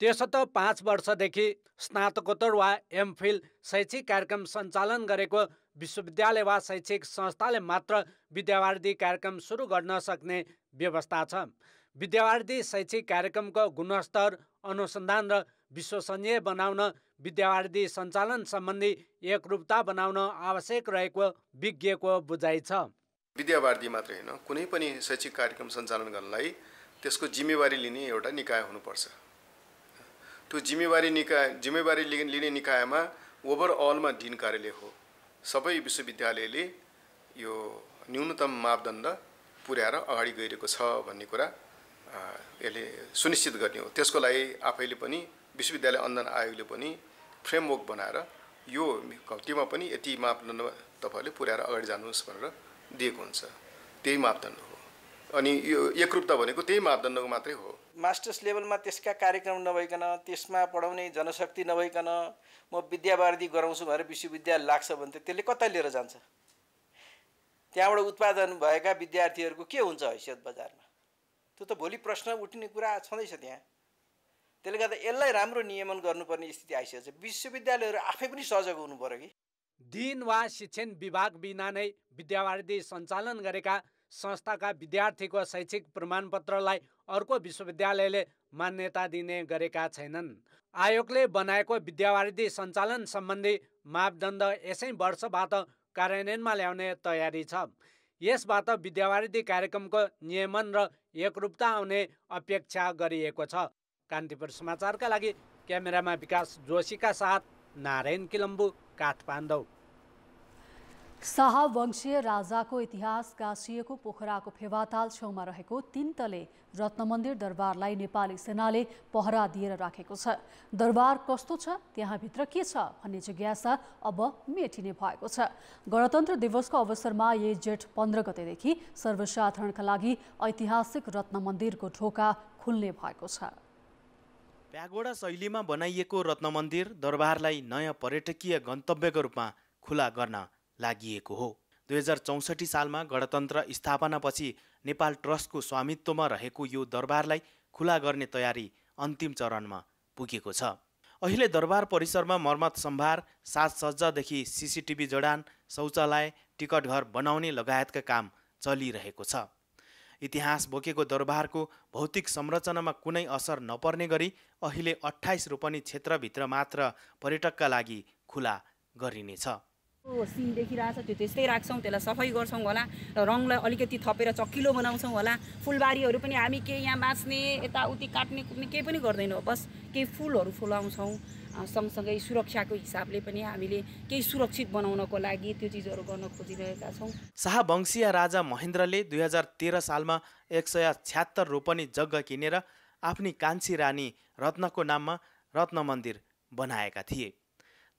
त्यसो त 5 वर्षदेखि स्नातकोत्तर वा एमफिल शैक्षिक कार्यक्रम सञ्चालन गरेको विश्वविद्यालय वा शैक्षिक संस्थाले मात्र विद्यावारिधि कार्यक्रम सुरु गर्न सक्ने व्यवस्था छ। विद्यावारिधि शैक्षिक कार्यक्रमको गुणस्तर अनुसन्धान र विश्वसनीय बनाउन विद्यावारिधि सञ्चालन सम्बन्धी एकरूपता बनाउन आवश्यक रहेको विज्ञको बुझाइ छ। विद्यावारिधि मात्रै होइन, कुनै पनि शैक्षिक कार्यक्रम सञ्चालन गर्नलाई त्यसको जिम्मेवारी लिने एउटा निकाय हुनुपर्छ। त्यो जिम्मेवारी लिने निकायमा ओभरअलमा डिन कार्यालय हो। सबै विश्वविद्यालयले यो न्यूनतम मापदण्ड पुर्याएर अगाडि गइरहेको छ भन्ने कुरा यसले सुनिश्चित गर्ने हो। त्यसको लागि आफैले पनि विश्वविद्यालय अनुदान आयोगले पनि फ्रेमवर्क बनाएर यो घटीमा पनि यति मापदण्ड तपाईँहरूले पुर्याएर अगाडि जानुहोस् भनेर दिएको हुन्छ। त्यही मापदण्ड हो। अनि यो एकरूपता भनेको त्यही मापदण्डको मात्रै हो। मास्टर्स लेभलमा त्यसका कार्यक्रम नभइकन, त्यसमा पढाउने जनशक्ति नभइकन म विद्यावारिधि गराउँछु भनेर विश्वविद्यालय लाग्छ भने त्यसले कता लिएर जान्छ? त्यहाँबाट उत्पादन भएका विद्यार्थीहरूको के हुन्छ हैसियत बजारमा? त्यो त भोलि प्रश्न उठ्ने कुरा छँदैछ त्यहाँ। त्यसले गर्दा यसलाई राम्रो नियमन गर्नुपर्ने स्थिति आइसकेको छ। विश्वविद्यालयहरू आफै पनि सजग हुनु पर्यो कि। दिन वा शिक्षण विभाग बिना नै विद्यावारिधि सञ्चालन गरेका संस्थाका विद्यार्थीको शैक्षिक प्रमाणपत्रलाई अर्को विश्वविद्यालयले मान्यता दिने गरेका छैनन्। आयोगले बनाएको विद्यावारिधि सञ्चालन सम्बन्धी मापदण्ड यसै वर्षबाट कार्यान्वयनमा ल्याउने तयारी छ। यसबाट विद्यावारिधि कार्यक्रमको नियमन र एकरूपता आउने अपेक्षा गरिएको छ। कान्तिपुर समाचारका लागि क्यामेरामा विकास जोशीका साथ नारायण किलम्बु, काठमाडौँ। शाहवंशीय राजाको इतिहास गाँसिएको पोखराको फेवाताल छेउमा रहेको 3 तले रत्न मन्दिर दरबारलाई नेपाली सेनाले पहरा दिएर राखेको छ। दरबार कस्तो छ, त्यहाँभित्र के छ भन्ने जिज्ञासा अब मेटिने भएको छ। गणतन्त्र दिवसको अवसरमा यही जेठ 15 गतेदेखि सर्वसाधारणका लागि ऐतिहासिक रत्न मन्दिरको ढोका खुल्ने भएको छ। प्यागोडा शैलीमा बनाइएको रत्न मन्दिर दरबारलाई नयाँ पर्यटकीय गन्तव्यको रूपमा खुला गर्न लागिएको हो। 2064 सालमा गणतन्त्र स्थापनापछि नेपाल ट्रस्टको स्वामित्वमा रहेको यो दरबारलाई खुला गर्ने तयारी अन्तिम चरणमा पुगेको छ। अहिले दरबार परिसरमा मर्मत सम्भार, साजसज्जादेखि CCTV जडान, शौचालय, टिकट घर बनाउने लगायतका काम चलिरहेको छ। इतिहास बोकेको दरबारको भौतिक संरचनामा कुनै असर नपर्ने गरी अहिले 28 रोपनी क्षेत्रभित्र मात्र पर्यटकका लागि खुला गरिनेछ। सिन देखिरहेछ त्यो त्यस्तै राख्छौँ, त्यसलाई सफाइ गर्छौँ होला र रङलाई अलिकति थपेर चकिलो बनाउँछौँ होला। फुलबारीहरू पनि हामी केही यहाँ बाँच्ने यताउति काट्ने कुट्ने केही पनि गर्दैनौँ, बस केही फुलहरू फुलाउँछौँ। सँगसँगै सुरक्षाको हिसाबले पनि हामीले केही सुरक्षित बनाउनको लागि त्यो चिजहरू गर्न खोजिरहेका छौँ। शाहवंशीय राजा महेन्द्रले 2013 सालमा 176 रोपनी जग्गा किनेर आफ्नी कान्छी रानी रत्नको नाममा रत्न मन्दिर बनाएका थिए।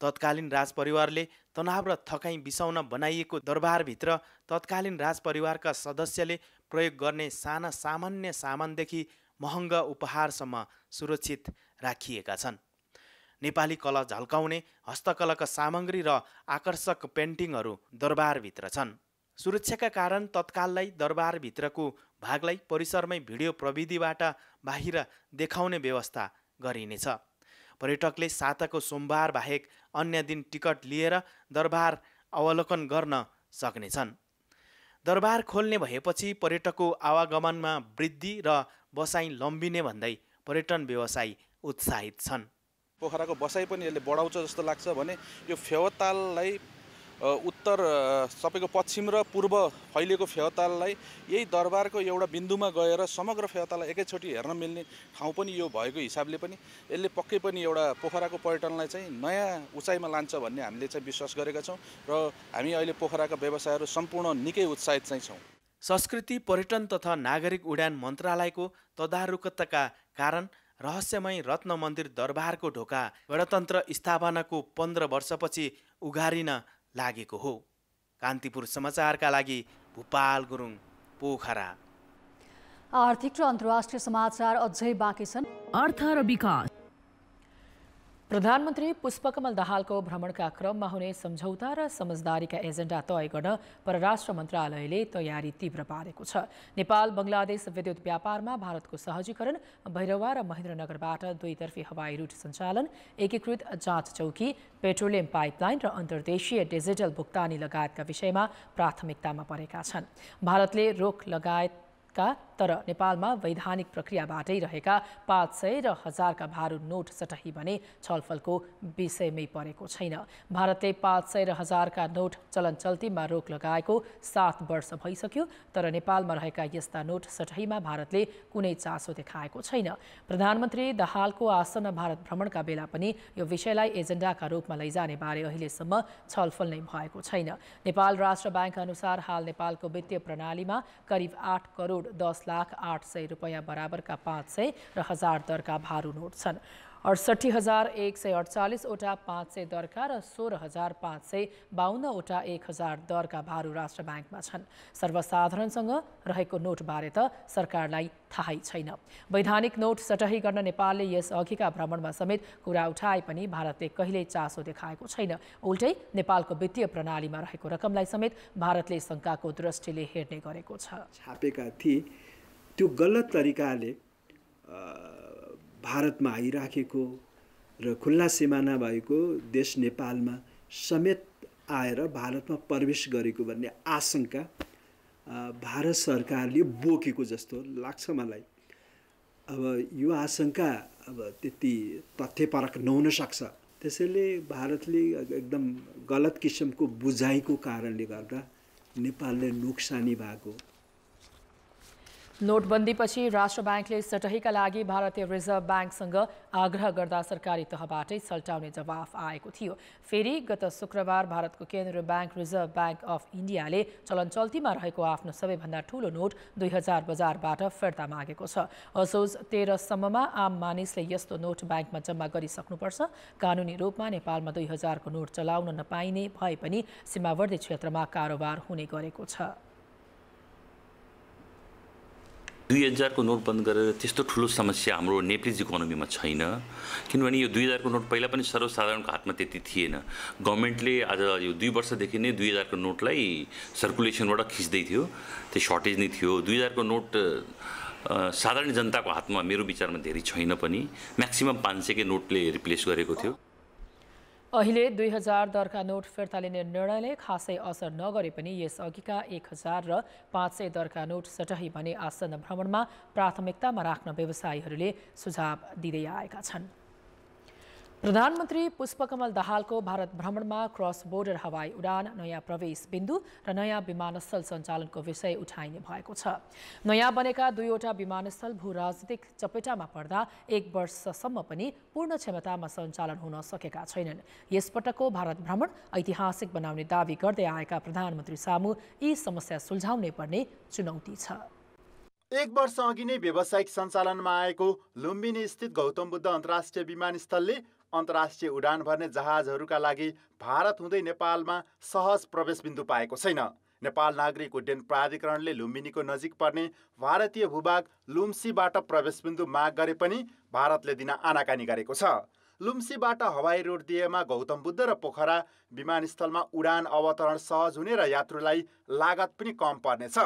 तत्कालीन राजपरिवारले तनाव र थकाइ बिसाउन बनाइएको दरबारभित्र तत्कालीन राजपरिवारका सदस्यले प्रयोग गर्ने साना सामान्य सामानदेखि महँगा उपहारसम्म सुरक्षित राखिएका छन्। नेपाली कला झल्काउने हस्तकलाका सामग्री र आकर्षक पेन्टिङहरू दरबारभित्र छन्। सुरक्षाका कारण तत्काललाई दरबारभित्रको भागलाई परिसरमै भिडियो प्रविधिबाट बाहिर देखाउने व्यवस्था गरिनेछ। पर्यटकले साताको सोमबार बाहेक अन्य दिन टिकट लिएर दरबार अवलोकन गर्न सक्नेछन्। दरबार खोल्ने भएपछि पर्यटकको आवागमनमा वृद्धि र बसाइ लम्बिने भन्दै पर्यटन व्यवसायी उत्साहित छन्। पोखराको बसाइ पनि यसले बढाउँछ जस्तो लाग्छ भने यो फेवाताललाई उत्तर सबैको पश्चिम र पूर्व फैलिएको फेवाताललाई यही दरबारको एउटा बिन्दुमा गएर समग्र फेवाताललाई एकैचोटि हेर्न मिल्ने ठाउँ पनि यो भएको हिसाबले पनि यसले पक्कै पनि एउटा पोखराको पर्यटनलाई चाहिँ नयाँ उचाइमा लान्छ भन्ने हामीले चाहिँ विश्वास गरेका छौँ र हामी अहिले पोखराका व्यवसायहरू सम्पूर्ण निकै उत्साहित चाहिँ छौँ। संस्कृति, पर्यटन तथा नागरिक उड्डयन मन्त्रालयको तदारुकताका कारण रहस्यमय रत्न मन्दिर दरबारको ढोका गणतन्त्र स्थापनाको 15 वर्षपछि उघारिन लागेको हो। कान्तिपुर समाचारका लागि भूपाल गुरुङ, पोखरा। आर्थिक र अन्तर्राष्ट्रिय समाचार अझै बाँकी छन्। अर्थ र विकास। प्रधानमन्त्री पुष्पकमल दाहालको भ्रमणका क्रममा हुने सम्झौता र समझदारीका एजेन्डा तय गर्न परराष्ट्र मन्त्रालयले तयारी तीव्र पारेको छ। नेपाल बङ्गलादेश विद्युत व्यापारमा भारतको सहजीकरण, भैरवा र महेन्द्रनगरबाट दुईतर्फी हवाई रुट सञ्चालन, एकीकृत जाँच चौकी, पेट्रोलियम पाइपलाइन र अन्तर्देशीय डिजिटल भुक्तानी लगायतका विषयमा प्राथमिकतामा परेका छन्। भारतले रोक लगायतका तर नेपालमा वैधानिक प्रक्रियाबाटै रहेका 500 र 1000 का भारू नोट सटही भने छलफलको विषयमै परेको छैन। भारतले 500 र 1000 का नोट चलन चल्तीमा रोक लगाएको 7 वर्ष भइसक्यो, तर नेपालमा रहेका यस्ता नोट सटहीमा भारतले कुनै चासो देखाएको छैन। प्रधानमन्त्री दाहालको आसन्न भारत भ्रमणका बेला पनि यो विषयलाई एजेन्डाका रूपमा लैजाने बारे अहिलेसम्म छलफल नै भएको छैन। नेपाल राष्ट्र बैंक अनुसार हाल नेपालको वित्तीय प्रणालीमा करिब 8 करोड 10 लाख 800 रुपैयाँ बराबरका 500 र 1000 दरका भारू नोट छन्। 68,148 वटा 500 दरका र 16,552 वटा 1000 दरका भारू राष्ट्र ब्याङ्कमा छन्। सर्वसाधारणसँग रहेको नोटबारे त सरकारलाई थाहै छैन। वैधानिक नोट सटही गर्न नेपालले यस अघिका भ्रमणमा समेत कुरा उठाए पनि भारतले कहिल्यै चासो देखाएको छैन। उल्टै नेपालको वित्तीय प्रणालीमा रहेको रकमलाई समेत भारतले शङ्काको दृष्टिले हेर्ने गरेको छ। छापेका थिए त्यो गलत तरिकाले भारतमा आइराखेको र खुल्ला सिमाना भएको देश नेपालमा समेत आएर भारतमा प्रवेश गरेको भन्ने आशंका भारत सरकारले बोकेको जस्तो लाग्छ मलाई। अब यो आशंका अब त्यति तथ्यपरक नहुन सक्छ, त्यसैले भारतले एकदम गलत किसिमको बुझाइको कारणले गर्दा नेपालले नोक्सानी भएको। नोटबन्दीपछि राष्ट्र ब्याङ्कले सटहीका लागि भारतीय रिजर्भ ब्याङ्कसँग आग्रह गर्दा सरकारी तहबाटै सल्टाउने जवाफ आएको थियो। फेरि गत शुक्रबार भारतको केन्द्रीय ब्याङ्क रिजर्भ ब्याङ्क अफ इन्डियाले चलन चल्तीमा रहेको आफ्नो सबैभन्दा ठूलो नोट 2000 बजारबाट फिर्ता मागेको छ। असोज 13 सम्ममा आम मानिसले यस्तो नोट ब्याङ्कमा जम्मा गरिसक्नुपर्छ। कानुनी रूपमा नेपालमा 2000 को नोट चलाउन नपाइने भए पनि सीमावर्ती क्षेत्रमा कारोबार हुने गरेको छ। 2000 को नोट बन्द गरेर त्यस्तो ठुलो समस्या हाम्रो नेप्लिज इकोनोमीमा छैन, किनभने यो 2000 को नोट पहिला पनि सर्वसाधारणको हातमा त्यति थिएन। गभर्मेन्टले आज यो 2 वर्षदेखि नै 2000 को नोटलाई सर्कुलेसनबाट खिच्दै थियो, त्यो सर्टेज नै थियो। 2000 को नोट साधारण जनताको हातमा मेरो विचारमा धेरै छैन पनि, म्याक्सिमम 500 के नोटले रिप्लेस गरेको थियो। अहिले 2000 दरका नोट फिर्ता लिने निर्णयले खासै असर नगरे पनि यस अघिका 1000 र 500 दरका नोट सटही भने आसन्न भ्रमणमा प्राथमिकतामा राख्न व्यवसायीहरूले सुझाव दिँदै आएका छन्। प्रधानमन्त्री पुष्पकमल दाहालको भारत भ्रमणमा क्रस बोर्डर हवाई उडान, नयाँ प्रवेश बिन्दु र नयाँ विमानस्थल सञ्चालनको विषय उठाइने भएको छ। नयाँ बनेका 2वटा विमानस्थल भू राजनीतिक चपेटामा पर्दा 1 वर्षसम्म पनि पूर्ण क्षमतामा सञ्चालन हुन सकेका छैनन्। यसपटकको भारत भ्रमण ऐतिहासिक बनाउने दावी गर्दै आएका प्रधानमन्त्री सामु यी समस्या सुल्झाउनै पर्ने चुनौती छ। 1 वर्ष अघि नै व्यावसायिक सञ्चालनमा आएको लुम्बिनी स्थित गौतम बुद्ध अन्तर्राष्ट्रिय विमानस्थलले अन्तर्राष्ट्रिय उडान भर्ने जहाजहरूका लागि भारत हुँदै नेपालमा सहज प्रवेश बिन्दु पाएको छैन। नेपाल नागरिक उड्डयन प्राधिकरणले लुम्बिनीको नजिक पर्ने भारतीय भूभाग लुम्सीबाट प्रवेश बिन्दु माग गरे पनि भारतले दिन आनाकानी गरेको छ। लुम्सीबाट हवाई रोड दिएमा गौतम बुद्ध र पोखरा विमानस्थलमा उडान अवतरण सहज हुने र यात्रुलाई लागत पनि कम पर्नेछ।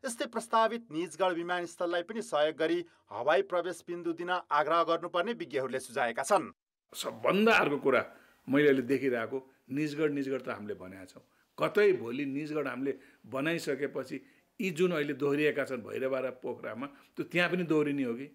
यस्तै प्रस्तावित निजगढ विमानस्थललाई पनि सहयोग गरी हवाई प्रवेश बिन्दु दिन आग्रह गर्नुपर्ने विज्ञहरूले सुझाएका छन्। सबभन्दा अर्को कुरा मैले अहिले देखिरहेको निजगढ त हामीले भनेका छौँ, कतै भोलि निजगढ हामीले बनाइसकेपछि यी जुन अहिले दोहोरिएका छन् भैरवा र पोखरामा, त्यो त्यहाँ पनि दोहोरिने हो कि?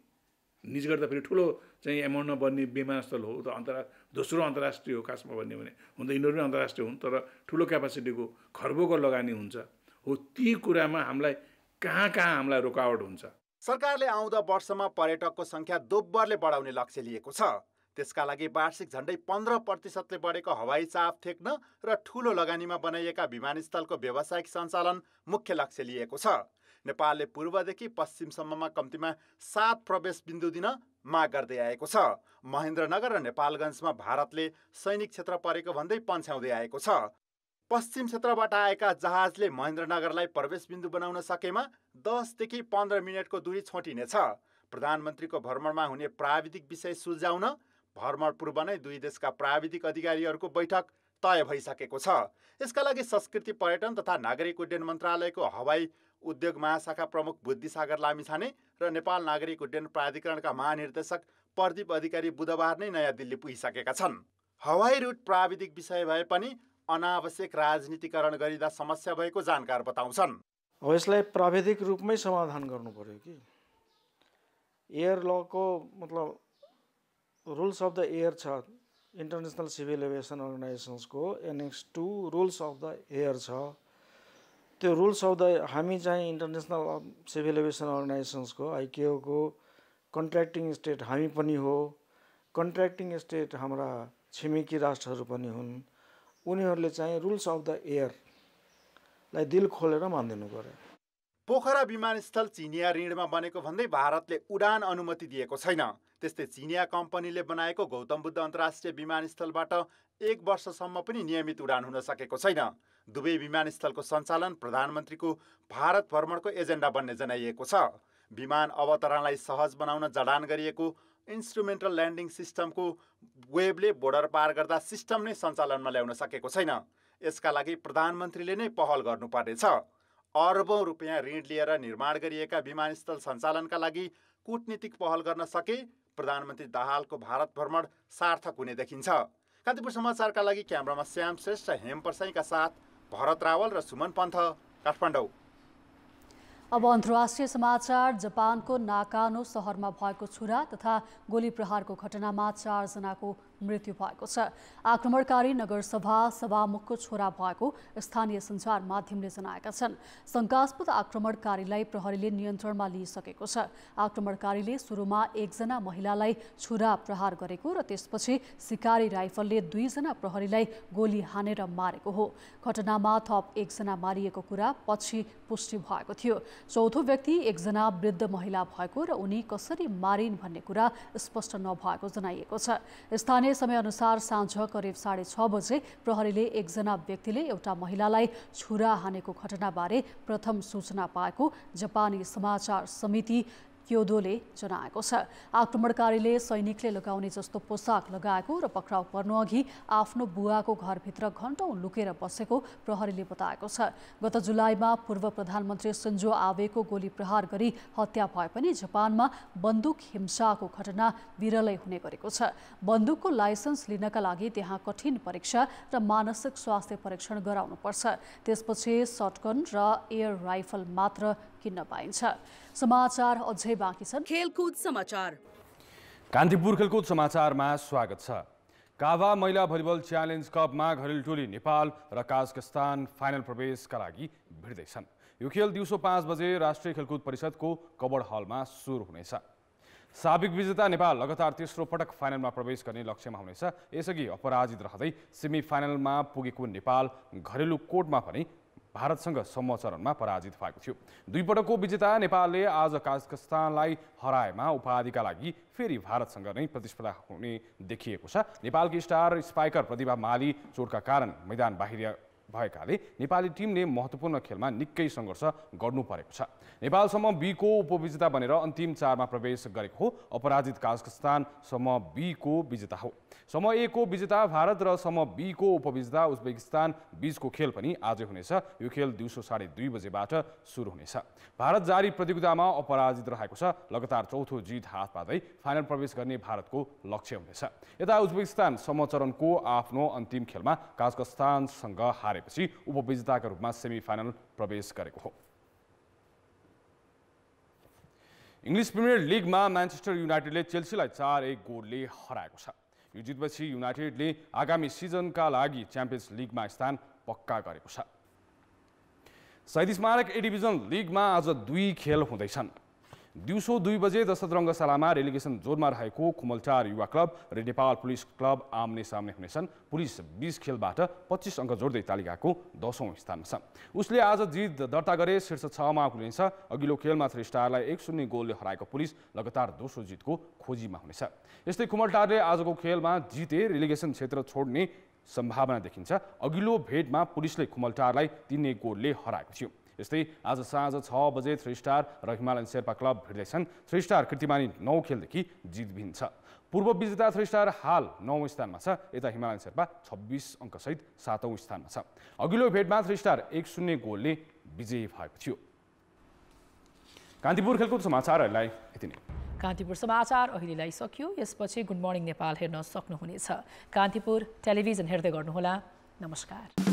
निजगढ त फेरि ठुलो चाहिँ एमाउन्टमा बन्ने विमानस्थल हो, त दोस्रो अन्तर्राष्ट्रिय हो खासमा भन्ने भने, हुन त यिनीहरू पनि अन्तर्राष्ट्रिय हुन् तर ठुलो क्यापासिटीको खर्बको लगानी हुन्छ हो। ती कुरामा हामीलाई कहाँ हामीलाई रोकावट हुन्छ। सरकारले आउँदो वर्षमा पर्यटकको संख्या दोब्बरले बढाउने लक्ष्य लिएको छ। त्यसका लागि वार्षिक झन्डै 15% बढेको हवाई चाप थेक्न र ठूलो लगानीमा बनाइएका विमानस्थलको व्यावसायिक सञ्चालन मुख्य लक्ष्य लिएको छ। नेपालले पूर्वदेखि पश्चिमसम्ममा कम्तीमा 7 प्रवेश बिन्दु दिन माग गर्दै आएको छ। महेन्द्रनगर र नेपालगञ्जमा भारतले सैनिक क्षेत्र परेको भन्दै पन्छ्याउँदै आएको छ। पश्चिम क्षेत्रबाट आएका जहाजले महेन्द्रनगरलाई प्रवेश बिन्दु बनाउन सकेमा 10 देखि 15 मिनटको दूरी छोटिनेछ। प्रधानमन्त्रीको भ्रमणमा हुने प्राविधिक विषय सुल्झाउन भ्रमण पूर्व नै दुई देशका प्राविधिक अधिकारीहरूको बैठक तय भइसकेको छ। यसका लागि संस्कृति पर्यटन तथा नागरिक उड्डयन मन्त्रालयको हवाई उद्योग महाशाखा प्रमुख बुद्धिसागर लामिछाने र नेपाल नागरिक उड्डयन प्राधिकरणका महानिर्देशक प्रदीप अधिकारी बुधबार नै नयाँ दिल्ली पुगिसकेका छन्। हवाई रुट प्राविधिक विषय भए पनि अनावश्यक राजनीतिकरण गरिँदा समस्या भएको जानकार बताउँछन्। हो यसलाई प्राविधिक रूपमै समाधान गर्नु पर्यो कि एयर लको मतलब रुल्स अफ द एयर छ इन्टरनेसनल सिभिल एभिएसन अर्गनाइजेसन्सको annex 2 rules of the air छ। त्यो रुल्स अफ द हामी चाहिँ इन्टरनेसनल सिभिल एभिएसन अर्गनाइजेसन्सको आइकेओको कन्ट्र्याक्टिङ स्टेट हामी पनि हो, कन्ट्र्याक्टिङ स्टेट हाम्रा छिमेकी राष्ट्रहरू पनि हुन्। उनीहरूले चाहिँ रुल्स अफ द एयरलाई दिल खोलेर मानिदिनु पर्यो। पोखरा विमानस्थल चिनिया ऋणमा बनेको भन्दै भारतले उडान अनुमति दिएको छैन। त्यस्तै चिनिया कम्पनीले बनाएको गौतम बुद्ध अन्तर्राष्ट्रिय विमानस्थलबाट 1 वर्षसम्म पनि नियमित उडान हुन सकेको छैन। दुवै विमानस्थलको सञ्चालन प्रधानमन्त्रीको भारत भ्रमणको एजेन्डा बन्ने जनाइएको छ। विमान अवतरणलाई सहज बनाउन जडान गरिएको इन्स्ट्रुमेन्टल ल्यान्डिङ सिस्टमको वेबले बोर्डर पार गर्दा सिस्टम नै सञ्चालनमा ल्याउन सकेको छैन। यसका लागि प्रधानमन्त्रीले नै पहल गर्नुपर्नेछ। अरबौं रुपियाँ ऋण लिएर निर्माण गरिएका विमानस्थल सञ्चालनका लागि कूटनीतिक पहल गर्न सके प्रधानमन्त्री दाहालको भारत भ्रमण सार्थक हुने देखिन्छ। कान्तिपुर समाचारका लागि क्यामेरामा श्याम श्रेष्ठ, हेम परसाईका साथ भरत रावल र सुमन पन्थ, काठमाडौँ। अब अन्तर्राष्ट्रिय समाचार। जापानको नाकानो सहरमा भएको छुरा तथा गोली प्रहारको घटनामा 4 जनाको मृत्यु भएको छ। आक्रमणकारी नगरसभा सभामुखको छोरा भएको स्थानीय सञ्चार माध्यमले जनाएका छन्। शङ्कास्पद आक्रमणकारीलाई प्रहरीले नियन्त्रणमा लिइसकेको छ। आक्रमणकारीले सुरुमा 1 जना महिलालाई छुरा प्रहार गरेको र त्यसपछि सिकारी राइफलले 2 जना प्रहरीलाई गोली हानेर मारेको हो। घटनामा थप 1 जना मारिएको कुरा पछि पुष्टि भएको थियो। चौथो व्यक्ति 1 जना वृद्ध महिला भएको र उनी कसरी मारिन् भन्ने कुरा स्पष्ट नभएको जनाइएको छ। स्थानीय समयअनुसार साँझ करिब 6:30 बजे प्रहरीले 1 जना व्यक्तिले एउटा महिलालाई छुरा हानेको घटनाबारे प्रथम सूचना पाएको जापानी समाचार समिति क्योदोले जनाएको छ। आक्रमणकारीले सैनिकले लगाउने जस्तो पोसाक लगाएको र पक्राउ पर्नुअघि आफ्नो बुवाको घरभित्र घण्टौं लुकेर बसेको प्रहरीले बताएको छ। गत जुलाईमा पूर्व प्रधानमन्त्री सिन्जो आबेको गोली प्रहार गरी हत्या भए पनि जापानमा बन्दुक हिंसाको घटना विरलै हुने गरेको छ। बन्दुकको लाइसेन्स लिनका लागि त्यहाँ कठिन परीक्षा र मानसिक स्वास्थ्य परीक्षण गराउनुपर्छ। त्यसपछि शटगन र एयर राइफल मात्र किन्न पाइन्छ। समाचार अझै बाँकी छन्। खेलकुद समाचार। कान्तिपुर खेलकुद समाचारमा स्वागत छ। काभा महिला भलिबल च्यालेन्ज कपमा घरेलु टोली नेपाल र काजाखस्तान फाइनल प्रवेशका लागि भिड्दैछन्। यो खेल दिउँसो 5 बजे राष्ट्रिय खेलकुद परिषदको कबड हलमा सुरु हुनेछ। साबिक विजेता नेपाल लगातार तेस्रो पटक फाइनलमा प्रवेश गर्ने लक्ष्यमा हुनेछ। यसअघि अपराजित रहँदै सेमी फाइनलमा पुगेको नेपाल घरेलु कोर्टमा पनि भारतसँग सम्म चरणमा पराजित भएको थियो। 2 पटकको विजेता नेपालले आज काजाखस्तानलाई हराएमा उपाधिका लागि फेरि भारतसँग नै प्रतिस्पर्धा हुने देखिएको छ। नेपालकी स्टार स्पाइकर प्रतिभा माली चोटका कारण मैदान बाहिर भएकाले नेपाली टिमले महत्त्वपूर्ण खेलमा निकै सङ्घर्ष गर्नु परेको छ। नेपालसम्म बीको उपविजेता बनेर अन्तिम 4मा प्रवेश गरेको हो। अपराजित काजाखस्तान सम्म बीको विजेता हो। समूह ए को विजेता भारत र समूह बी को उपविजेता उज्बेकिस्तान बीचको खेल पनि आजै हुनेछ। यो खेल दिउँसो 2:30 बजेबाट सुरु हुनेछ। भारत जारी प्रतियोगितामा अपराजित रहेको छ। लगातार चौथो जित हात पार्दै फाइनल प्रवेश गर्ने भारतको लक्ष्य हुनेछ। यता उज्बेकिस्तान सम्म चरणको आफ्नो अन्तिम खेलमा काजाखस्तानसँग हारेपछि उपविजेताका रूपमा सेमी फाइनल प्रवेश गरेको हो। इङ्ग्लिस प्रिमियर लिगमा म्यान्चेस्टर युनाइटेडले चेल्सीलाई 4-1 गोलले हराएको छ। यो जितपछि युनाइटेडले आगामी सिजनका लागि च्याम्पियन्स लिगमा स्थान पक्का गरेको छ। शहीद स्मारक ए डिभिजन लिगमा आज 2 खेल हुँदैछन्। दिउँसो 2 बजे दशरथ रङ्गशालामा रेलिगेसन जोनमा रहेको खुमलटार युवा क्लब र नेपाल पुलिस क्लब आम्ने सामने हुनेछन्। पुलिस 20 खेलबाट 25 अङ्क जोड्दै तालिकाको 10औं स्थानमा छ। उसले आज जित दर्ता गरे शीर्ष 6मा पुग्नेछ। अघिल्लो खेलमा 3 स्टारलाई 1-0 गोलले हराएको पुलिस लगातार दोस्रो जितको खोजीमा हुनेछ। यस्तै खुमलटारले आजको खेलमा जिते रेलिगेसन क्षेत्र छोड्ने सम्भावना देखिन्छ। अघिल्लो भेटमा पुलिसले खुमलटारलाई 3 गोलले हराएको थियो। यस्तै आज साँझ 6 बजे 3 स्टार र हिमालयन शेर्पा क्लब भिड्दैछन्। 3 स्टार कीर्तिमानी 9 खेलदेखि जितबिहीन छ। पूर्व विजेता 3 स्टार हाल 9औं स्थानमा छ। यता हिमालयन शेर्पा 26 अङ्कसहित 7औं स्थानमा छ। अघिल्लो भेटमा 3 स्टार 1-0 गोलले विजयी भएको थियो। कान्तिपुर खेलकुद समाचारहरूलाई यति नै। कान्तिपुर समाचार अहिलेलाई सकियो। यसपछि गुड मर्निङ नेपाल हेर्न सक्नुहुनेछ। कान्तिपुर टेलिभिजन हेर्दै गर्नुहोला। नमस्कार।